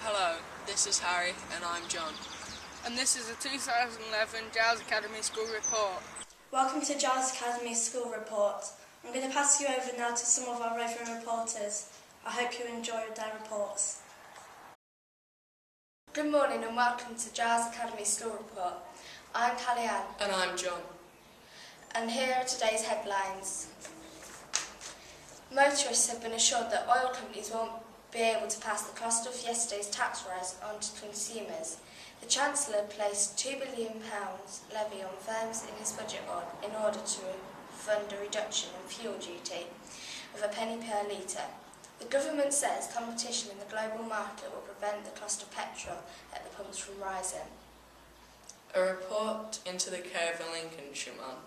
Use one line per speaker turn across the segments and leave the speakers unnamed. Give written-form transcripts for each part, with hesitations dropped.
Hello, this is Harry and I'm John.
And this is a 2011 Giles Academy School Report.
Welcome to Giles Academy School Reports. I'm going to pass you over now to some of our roving reporters. I hope you enjoyed their reports.
Good morning and welcome to Giles Academy School Report. I'm Callie-Ann.
And I'm John.
And here are today's headlines. Motorists have been assured that oil companies won't be able to pass the cost of yesterday's tax rise on to consumers. The Chancellor placed £2 billion levy on firms in his budget in order to fund a reduction in fuel duty of a penny per litre. The government says competition in the global market will prevent the cost of petrol at the pumps from rising.
A report into the care of a Lincolnshire man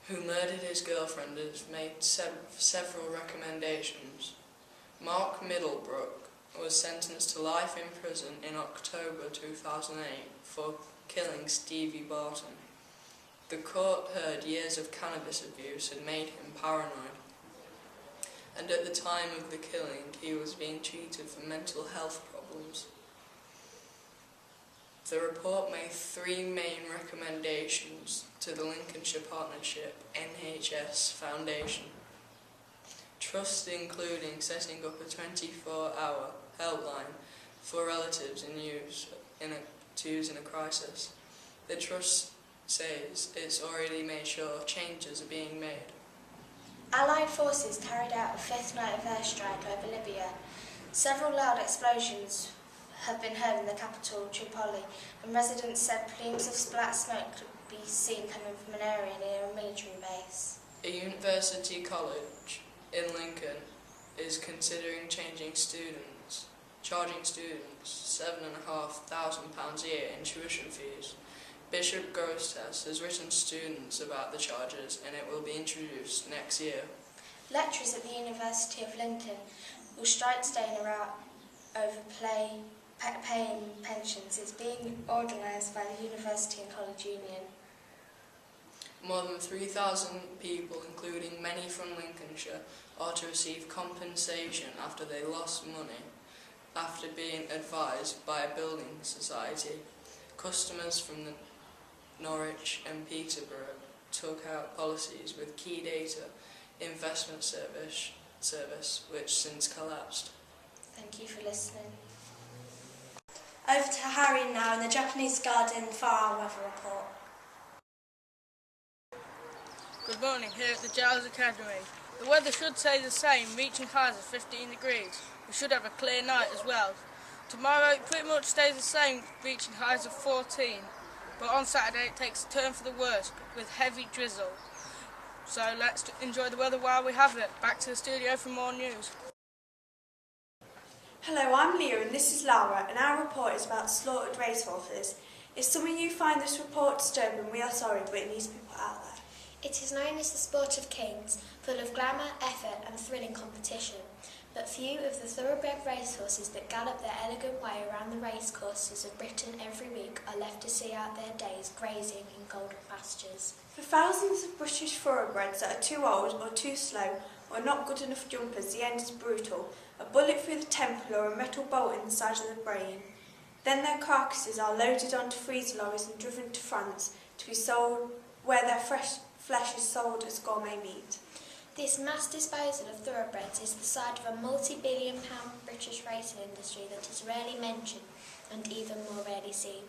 who murdered his girlfriend has made several recommendations. Mark Middlebrook was sentenced to life in prison in October 2008 for killing Stevie Barton. The court heard years of cannabis abuse had made him paranoid, and at the time of the killing he was being treated for mental health problems. The report made three main recommendations to the Lincolnshire Partnership NHS Foundation. Trust including setting up a 24-hour helpline for relatives to use in a crisis. The Trust says it's already made sure changes are being made.
Allied forces carried out a fifth night of airstrike over Libya. Several loud explosions have been heard in the capital, Tripoli, and residents said plumes of black smoke could be seen coming from an area near a military base.
A university college in Lincoln is considering charging students £7,500 a year in tuition fees. Bishop Grosseteste has written students about the charges and it will be introduced next year.
Lecturers at the University of Lincoln will strike today in Iraq over paying pensions. It's being organised by the University and College Union.
More than 3,000 people, including many from Lincolnshire, are to receive compensation after they lost money after being advised by a building society. Customers from the Norwich and Peterborough took out policies with Key Data investment service which since collapsed.
Thank you for listening.
Over to Harry now in the Japanese garden for our weather report.
Good morning here at the Giles Academy. The weather should stay the same, reaching highs of 15 degrees. We should have a clear night as well. Tomorrow it pretty much stays the same, reaching highs of 14. But on Saturday it takes a turn for the worse with heavy drizzle. So let's enjoy the weather while we have it. Back to the studio for more news.
Hello, I'm Leah and this is Lara, and our report is about slaughtered racehorses. If some of you find this report disturbing, we are sorry, but it needs to be put out there.
It is known as the sport of kings, full of glamour, effort and thrilling competition. But few of the thoroughbred racehorses that gallop their elegant way around the racecourses of Britain every week are left to see out their days grazing in golden pastures.
For thousands of British thoroughbreds that are too old or too slow or not good enough jumpers, the end is brutal. A bullet through the temple or a metal bolt in the side of the brain. Then their carcasses are loaded onto freezer lorries and driven to France to be sold, where their flesh is sold as gourmet meat.
This mass disposal of thoroughbreds is the side of a multi-billion-pound British racing industry that is rarely mentioned and even more rarely seen.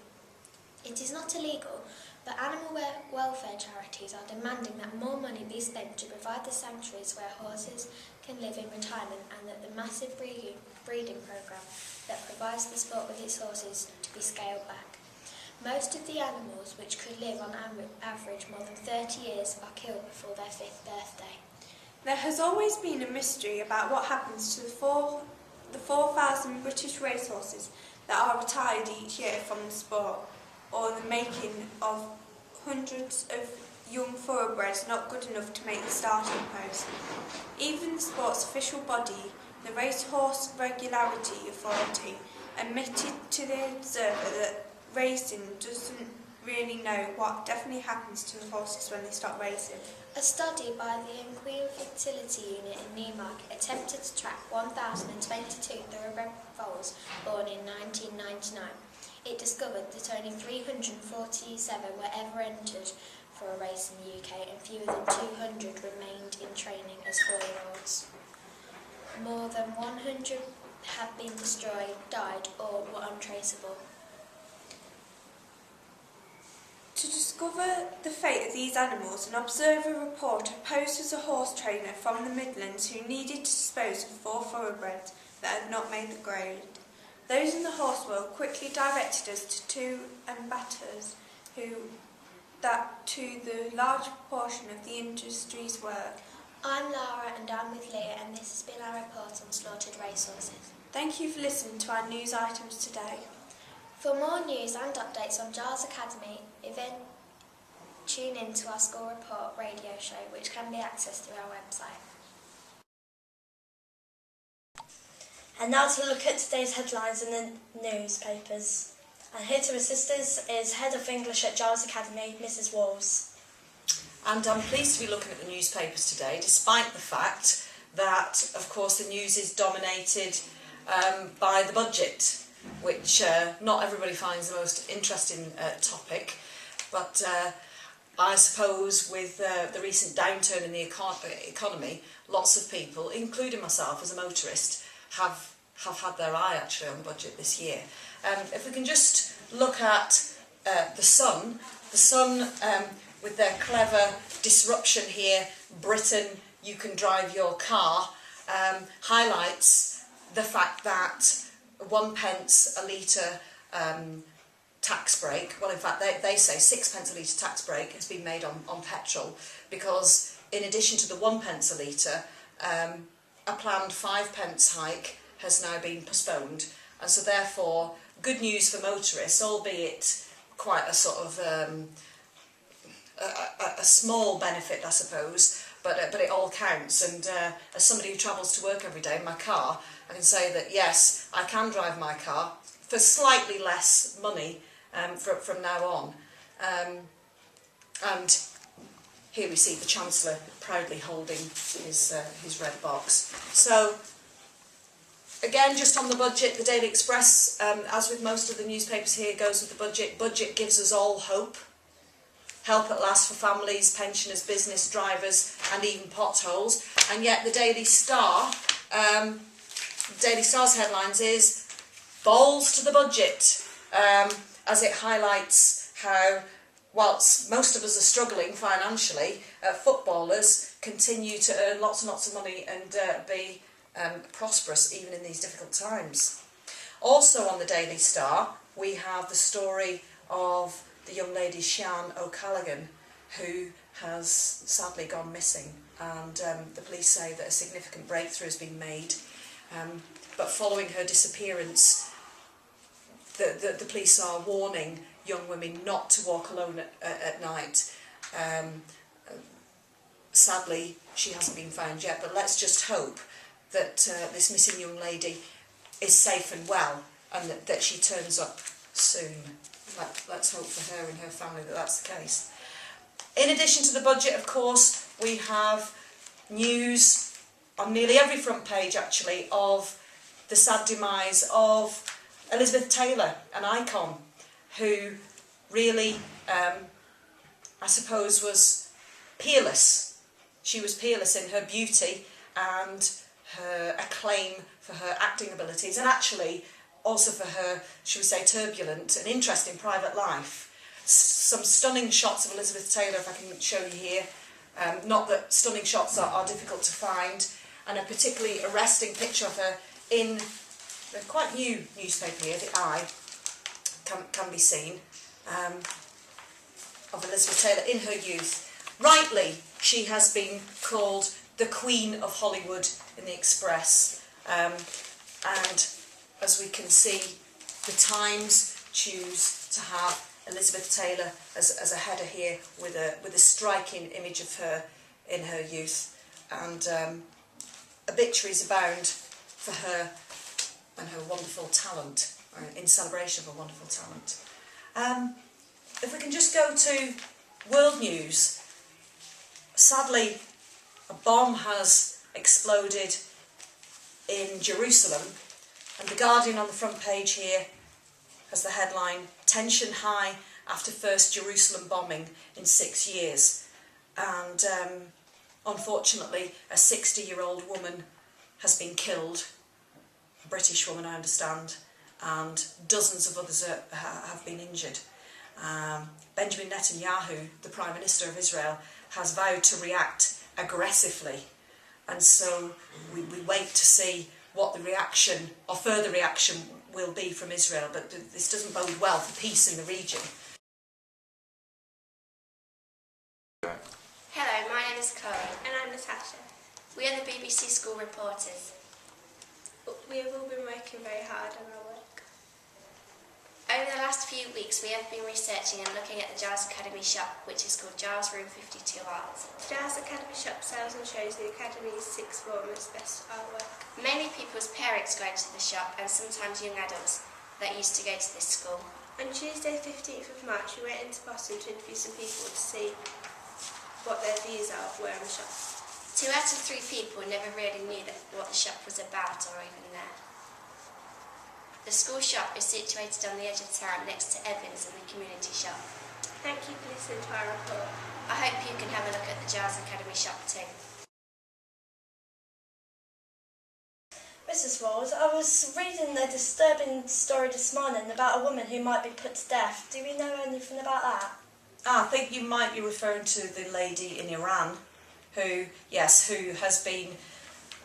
It is not illegal, but animal welfare charities are demanding that more money be spent to provide the sanctuaries where horses can live in retirement, and that the massive breeding programme that provides the sport with its horses to be scaled back. Most of the animals, which could live on average more than 30 years, are killed before their 5th birthday.
There has always been a mystery about what happens to the 4,000 British racehorses that are retired each year from the sport, or the making of hundreds of young thoroughbreds not good enough to make the starting post. Even the sport's official body, the Racehorse Regularity Authority, admitted to the Observer that racing doesn't really know what definitely happens to the horses when they stop racing.
A study by the Queen Fertility Unit in Newmarket attempted to track 1,022 thoroughbred foals born in 1999. It discovered that only 347 were ever entered for a race in the UK and fewer than 200 remained in training as 4-year-olds. More than 100 had been destroyed, died or were untraceable.
To discover the fate of these animals, an observer reporter posed as a horse trainer from the Midlands who needed to dispose of 4 thoroughbreds that had not made the grade. Those in the horse world quickly directed us to 2 ambatters to the large proportion of the industry's work.
I'm Lara and I'm with Leah, and this has been our report on slaughtered racehorses.
Thank you for listening to our news items today.
For more news and updates on Giles Academy, tune in to our School Report radio show, which can be accessed through our website.
And now to look at today's headlines in the newspapers. And here to assist us is Head of English at Giles Academy, Mrs Walls.
And I'm pleased to be looking at the newspapers today, despite the fact that, of course, the news is dominated by the budget, which not everybody finds the most interesting topic. But I suppose with the recent downturn in the economy, lots of people, including myself as a motorist, have had their eye actually on the budget this year. If we can just look at the Sun with their clever disruption here, Britain, you can drive your car, highlights the fact that 1 pence a litre tax break, well in fact they say 6 pence a litre tax break has been made on petrol, because in addition to the 1 pence a litre, a planned 5 pence hike has now been postponed, and so therefore good news for motorists, albeit quite a sort of a small benefit I suppose, but it all counts. And as somebody who travels to work every day in my car, I can say that yes, I can drive my car for slightly less money from now on. And here we see the Chancellor proudly holding his red box. So again, just on the budget, the Daily Express, as with most of the newspapers here, goes with the budget. Budget gives us all hope. Help at last for families, pensioners, business, drivers and even potholes. And yet the Daily Star's headlines is balls to the budget, as it highlights how, whilst most of us are struggling financially, footballers continue to earn lots and lots of money and be prosperous even in these difficult times. Also on the Daily Star we have the story of the young lady Sian O'Callaghan, who has sadly gone missing, and the police say that a significant breakthrough has been made, but following her disappearance the police are warning young women not to walk alone at night. Sadly she hasn't been found yet, but let's just hope that this missing young lady is safe and well, and that she turns up soon. Let's hope for her and her family that that's the case. In addition to the budget, of course, we have news on nearly every front page actually of the sad demise of Elizabeth Taylor, an icon who really, I suppose, was peerless. She was peerless in her beauty and her acclaim for her acting abilities, and actually also for her, should we say, turbulent and interesting private life. Some stunning shots of Elizabeth Taylor, if I can show you here. Not that stunning shots are difficult to find, and a particularly arresting picture of her in a quite new newspaper here, The Eye, can be seen, of Elizabeth Taylor in her youth. Rightly, she has been called the Queen of Hollywood in the Express, and as we can see, the Times choose to have Elizabeth Taylor as a header here with a striking image of her in her youth, and obituaries abound for her and her wonderful talent, in celebration of her wonderful talent. if we can just go to world news, sadly a bomb has exploded in Jerusalem, and The Guardian on the front page here has the headline, "Tension High After First Jerusalem Bombing in 6 years." And unfortunately a 60-year-old woman has been killed, a British woman I understand, and dozens of others have been injured. Benjamin Netanyahu, the Prime Minister of Israel, has vowed to react aggressively, and so we wait to see what the reaction or further reaction will be from Israel, but this doesn't bode well for peace in the region.
Hello, my name is Chloe.
And I'm Natasha.
We are the BBC School Reporters.
We have all been working very hard on our work.
Over the last few weeks we have been researching and looking at the Giles Academy shop, which is called Giles Room 52 Art.
The Giles Academy shop sells and shows the Academy's sixth formers' best artwork.
Many people's parents go into the shop, and sometimes young adults that used to go to this school.
On Tuesday 15th of March we went into Boston to interview some people to see what their views are of wearing the shop.
2 out of 3 people never really knew what the shop was about or even there. The school shop is situated on the edge of town next to Evans and the community shop.
Thank you for listening to our report.
I hope you can have a look at the Giles Academy shop too.
Mrs. Ward, I was reading a disturbing story this morning about a woman who might be put to death. Do we know anything about that?
I think you might be referring to the lady in Iran who has been,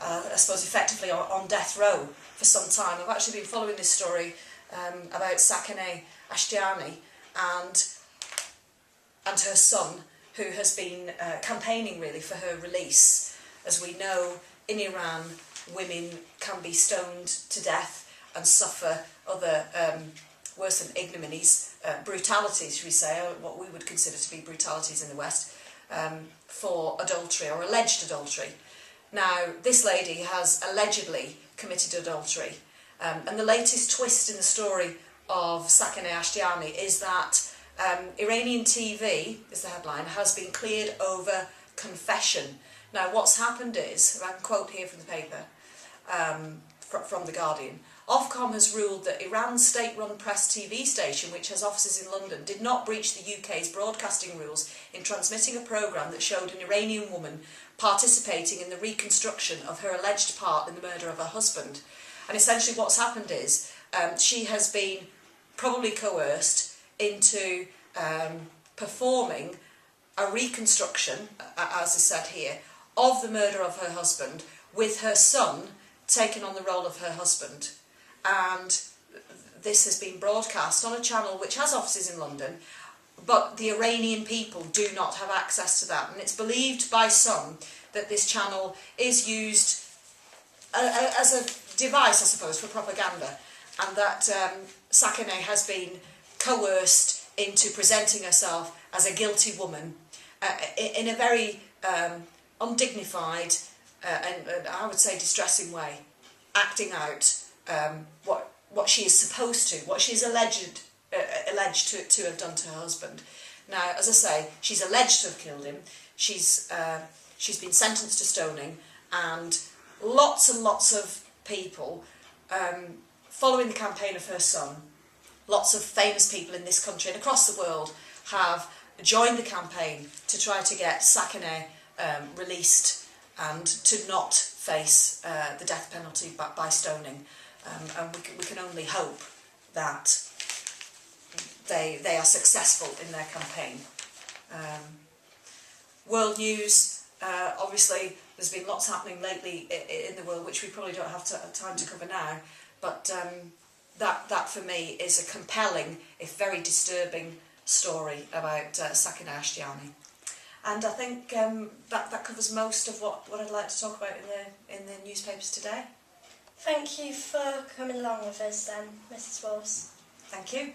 I suppose, effectively on death row for some time. I've actually been following this story about Sakineh Ashtiani and her son, who has been campaigning really for her release. As we know, in Iran, women can be stoned to death and suffer other worse than ignominies, brutalities, should we say, what we would consider to be brutalities in the West, for adultery or alleged adultery. Now, this lady has allegedly committed adultery, and the latest twist in the story of Sakineh Ashtiani is that Iranian TV, is the headline, has been cleared over confession. Now, what's happened is, if I can quote here from the paper, from The Guardian, Ofcom has ruled that Iran's state-run press TV station, which has offices in London, did not breach the UK's broadcasting rules in transmitting a programme that showed an Iranian woman participating in the reconstruction of her alleged part in the murder of her husband. And essentially what's happened is she has been probably coerced into performing a reconstruction, as is said here, of the murder of her husband, with her son taking on the role of her husband. And this has been broadcast on a channel which has offices in London, but the Iranian people do not have access to that. And it's believed by some that this channel is used as a device, I suppose, for propaganda, and that Sakineh has been coerced into presenting herself as a guilty woman in a very undignified and I would say distressing way, acting out what she is supposed to, what she is alleged to have done to her husband. Now, as I say, she's alleged to have killed him. She's been sentenced to stoning, and lots of people following the campaign of her son, lots of famous people in this country and across the world have joined the campaign to try to get Sakineh released and to not face the death penalty by stoning. And we can only hope that they are successful in their campaign. World news, obviously there's been lots happening lately in the world which we probably don't have time to cover now, but that for me is a compelling, if very disturbing, story about Sakineh Ashtiani. And I think that covers most of what I'd like to talk about in the newspapers today.
Thank you for coming along with us then, Mrs. Walls.
Thank you.